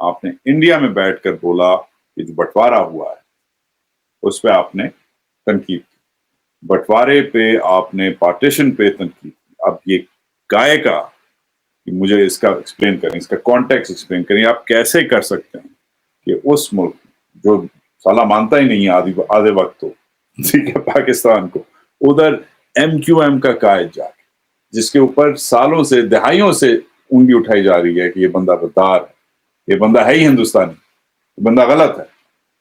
آپ نے انڈیا میں بیٹھ کر بولا کہ جو بٹوارا ہوا ہے اس پہ آپ نے تنقید کی، بٹوارے پہ آپ نے پارٹیشن پہ تنقید کی. اب یہ گائے کا مجھے اس کا ایکسپلین کریں، اس کا کانٹیکس ایکسپلین کریں. آپ کیسے کر سکتے ہیں کہ اس ملک جو سالہ مانتا ہی نہیں ہے آدھے وقت تو ٹھیک ہے پاکستان کو، ادھر ایم کیو ایم کا قائد جا کے جس کے اوپر سالوں سے دہائیوں سے انگلی اٹھائی جا رہی ہے کہ یہ بندہ غدار ہے، یہ بندہ ہے ہی ہندوستانی، یہ بندہ غلط ہے،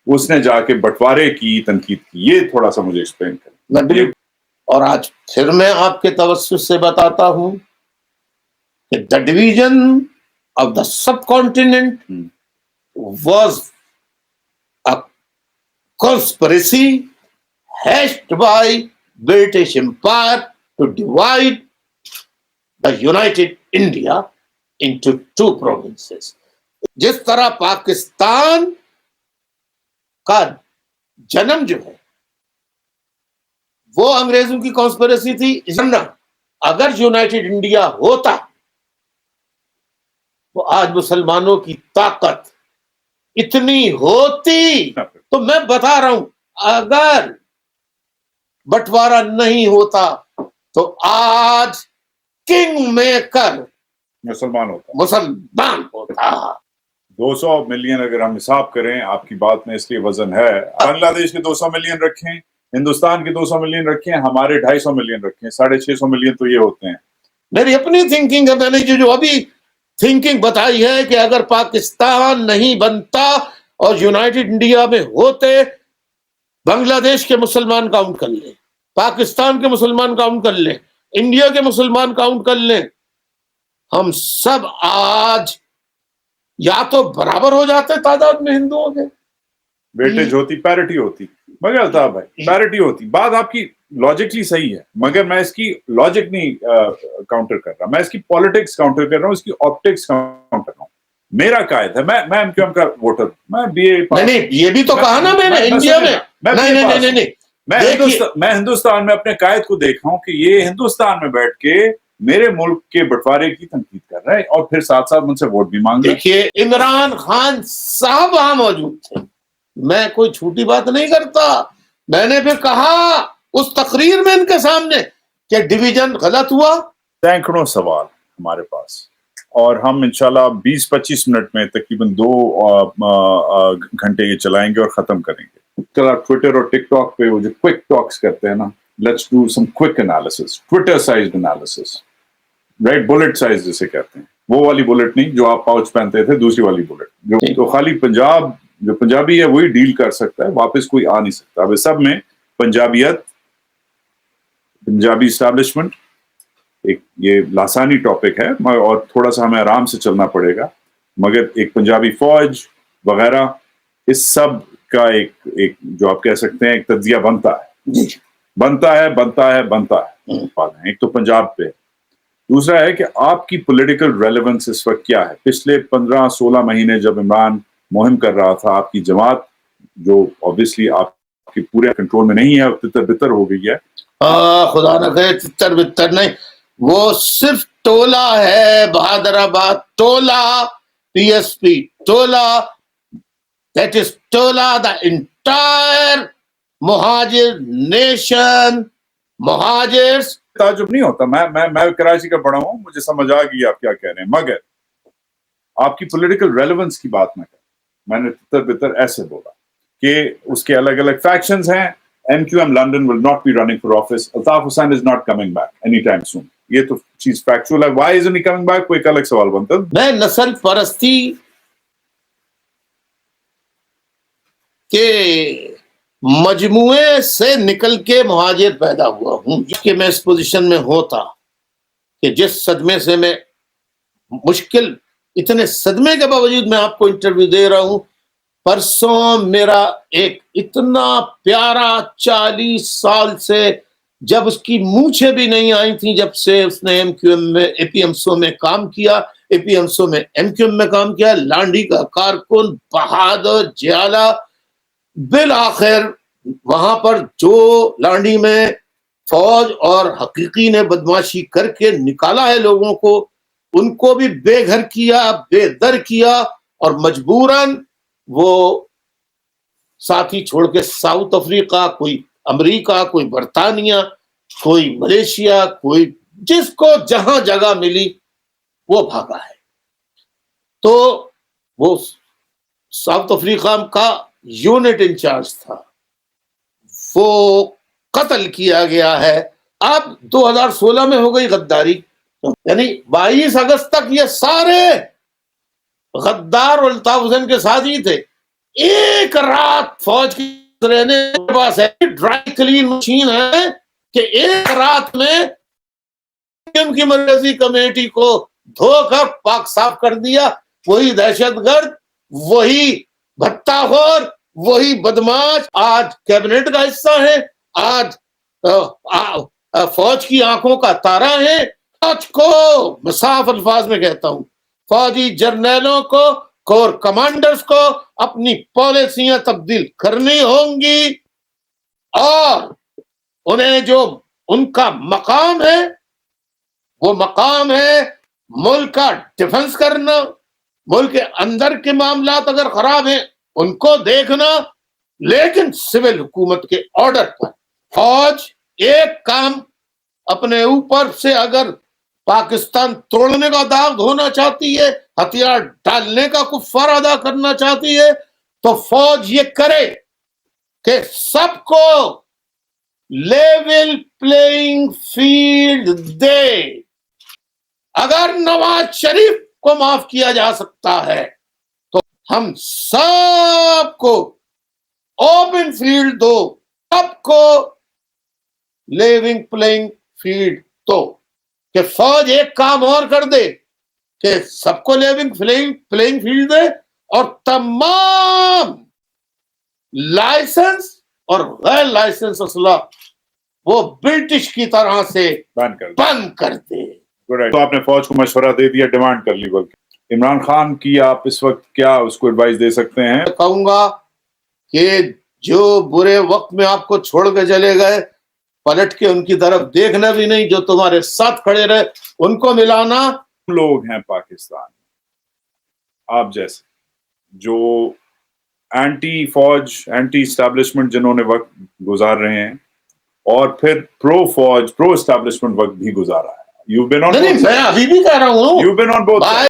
اس نے جا کے بٹوارے کی تنقید کی. یہ تھوڑا سا مجھے ایکسپلین کریں. اور آج پھر میں آپ کے توسط سے بتاتا ہوں کہ the division of the subcontinent was a conspiracy hatched by British Empire to divide the United India into two provinces. جس طرح پاکستان کا جنم جو ہے وہ انگریزوں کی کانسپریسی تھی، اگر یونائٹڈ انڈیا ہوتا تو آج مسلمانوں کی طاقت اتنی ہوتی. تو میں بتا رہا ہوں اگر بٹوارا نہیں ہوتا تو آج کنگ میکر مسلمان ہوتا. 200 ملین اگر ہم حساب کریں، آپ کی بات میں اس لیے وزن ہے. بنگلہ دیش کے 200 ملین رکھیں، ہندوستان کے 200 ملین رکھیں، ہمارے 250 ملین رکھیں، 650 ملین تو یہ ہوتے ہیں. میری اپنی تھنکنگ ہے، میں نے جو ابھی تھنکنگ بتائی ہے کہ اگر پاکستان نہیں بنتا اور یونائٹڈ انڈیا میں ہوتے، بنگلہ دیش کے مسلمان کاؤنٹ کر لیں، پاکستان کے مسلمان کاؤنٹ کر لیں، انڈیا کے مسلمان کاؤنٹ کر لیں، ہم سب آج یا تو برابر ہو جاتے تعداد میں ہندوؤں کے. ویٹیج ہوتی، پیرٹی ہوتی. مگر الطاف بھائی پیرٹی ہوتی. بات آپ کی لاجکلی صحیح ہے، مگر میں اس کی لاجک نہیں کاؤنٹر کر رہا، میں اس کی پالیٹکس کاؤنٹر کر رہا ہوں، اس کی آپٹکس کاؤنٹر کر رہا ہوں. میرا قائد ہے، میں ایم کیو ایم کا ووٹر ہوں، میں بی اے نہیں، یہ بھی تو کہا نا میں نے انڈیا میں. میں ہندوستان میں اپنے قائد کو دیکھ رہا ہوں کہ یہ ہندوستان میں بیٹھ کے میرے ملک کے بٹوارے کی تنقید کر رہا ہے اور پھر ساتھ ساتھ مجھ سے ووٹ بھی مانگ رہا ہے. دیکھیے عمران خان صاحب وہاں موجود تھے، میں کوئی چھوٹی بات نہیں کرتا. میں نے پھر کہا اس تقریر میں ان کے سامنے کہ ڈویژن غلط ہوا. سینکڑوں سوال ہمارے پاس، اور ہم انشاءاللہ 20-25 منٹ میں تقریباً 2 گھنٹے یہ چلائیں گے اور ختم کریں گے. ٹویٹر اور ٹک ٹاک پہ وہ جو کوئک ٹاکس کرتے ہیں نا، let's do some quick analysis, Twitter sized analysis, right, بلٹ سائز جسے کہتے ہیں. وہ والی بلٹ نہیں جو آپ پاؤچ پہنتے تھے، دوسری والی بلٹ جو تو خالی جو پنجابی ہے وہی ڈیل کر سکتا ہے، واپس کوئی آ نہیں سکتا. اب اس سب میں پنجابیت، پنجابی اسٹیبلشمنٹ ایک یہ لاسانی ٹاپک ہے اور تھوڑا سا ہمیں آرام سے چلنا پڑے گا، مگر ایک پنجابی فوج وغیرہ اس سب کا ایک جو آپ کہہ سکتے ہیں ایک تجزیہ بنتا ہے. ایک تو پنجاب پہ، دوسرا ہے کہ آپ کی پولیٹیکل ریلیونس اس وقت کیا ہے. پچھلے 15-16 مہینے جب عمران مہم کر رہا تھا، آپ کی جماعت جو اوبیسلی آپ کے پورے کنٹرول میں نہیں ہے، تتر بتر ہو گئی ہے. خدا نہ کرے تتر بتر نہیں، وہ صرف ٹولہ ہے، بہادر آباد ٹولہ، پی ایس پی ٹولہ، that is ٹولہ the entire مہاجر نیشن، مہاجرس. تعجب نہیں ہوتا، میں کراچی کا پڑھا ہوں، مجھے سمجھ آ گئی آپ کیا کہہ رہے ہیں، مگر آپ کی پولیٹیکل ریلیونس کی بات نہ کریں. میں نے تتر بتر ایسے بولا کہ اس کے الگ الگ فیکشنز ہیں. M Q M London will not be running for office. Altaf Hussain is not coming back anytime soon. یہ تو چیز فیکچوئل ہے. Why isn't he coming back؟ کوئی الگ سوال بنتا ہے. میں نسل پرستی کے مجموعے سے نکل کے مہاجر پیدا ہوا ہوں کہ میں اس پوزیشن میں ہوتا کہ جس صدمے سے میں مشکل، اتنے صدمے کے باوجود میں آپ کو انٹرویو دے رہا ہوں. پرسوں میرا ایک اتنا پیارا 40 سال سے، جب اس کی مونچھیں بھی نہیں آئی تھیں، جب سے اس نے ایم کیو ایم میں اے پی ایم سو میں کام کیا، اے پی ایم سو میں ایم کیو ایم میں کام کیا، لانڈی کا کارکن بہادر جیالہ، بالآخر وہاں پر جو لانڈی میں فوج اور حقیقی نے بدماشی کر کے نکالا ہے لوگوں کو، ان کو بھی بے گھر کیا، بے در کیا، اور مجبوراً وہ ساتھی چھوڑ کے ساؤتھ افریقہ، کوئی امریکہ، کوئی برطانیہ، کوئی ملیشیا، کوئی جس کو جہاں جگہ ملی وہ بھاگا ہے. تو وہ ساؤتھ افریقہ کا یونٹ انچارج تھا، وہ قتل کیا گیا ہے. اب 2016 میں ہو گئی غداری، یعنی 22 اگست تک یہ سارے غدار اور الطاف حسین کے ساتھ ہی تھے. ایک رات فوج کی رہنے کے پاس ہے ڈرائی کلین مشین ہے کہ ایک رات میں ان کی مرکزی کمیٹی کو دھو کر پاک صاف کر دیا. وہی دہشت گرد، وہی بھتہ خور، وہی بدماش آج کیبنٹ کا حصہ ہے، آج فوج کی آنکھوں کا تارا ہے. فوج کو میں صاف الفاظ میں کہتا ہوں، فوجی جرنیلوں کو، کور کمانڈرز کو اپنی پالیسیاں تبدیل کرنی ہوں گی، اور انہیں جو ان کا مقام ہے وہ مقام ہے ملک کا ڈیفنس کرنا. ملک کے اندر کے معاملات اگر خراب ہیں ان کو دیکھنا، لیکن سول حکومت کے آرڈر پر. فوج ایک کام اپنے اوپر سے اگر پاکستان توڑنے کا داغ دھونا چاہتی ہے، ہتھیار ڈالنے کا کفارہ ادا کرنا چاہتی ہے، تو فوج یہ کرے کہ سب کو لیول پلئنگ فیلڈ دے. اگر نواز شریف کو معاف کیا جا سکتا ہے تو ہم سب کو اوپن فیلڈ دو، سب کو لیونگ پلئنگ فیلڈ دو. کہ فوج ایک کام اور کر دے کہ سب کو لیونگ پلئنگ فیلڈ دے، اور تمام لائسنس اور غیر لائسنس اسلحہ وہ برٹش کی طرح سے بند کر دے. تو آپ نے فوج کو مشورہ دے دیا، ڈیمانڈ کر لی. بلکہ عمران خان کی آپ اس وقت کیا اس کو ایڈوائز دے سکتے ہیں؟ کہوں گا کہ جو برے وقت میں آپ کو چھوڑ کے چلے گئے، پلٹ کے ان کی طرف دیکھنا بھی نہیں، جو تمہارے ساتھ کھڑے رہے ان کو ملانا. لوگ ہیں پاکستان آپ جیسے جو اینٹی فوج، اینٹی اسٹیبلشمنٹ جنہوں نے وقت گزار رہے ہیں، اور پھر پرو فوج، پرو اسٹیبلشمنٹ وقت بھی گزارا ہے. You've been on both sides. میں ابھی بھی کہہ رہا ہوں You've been on both sides.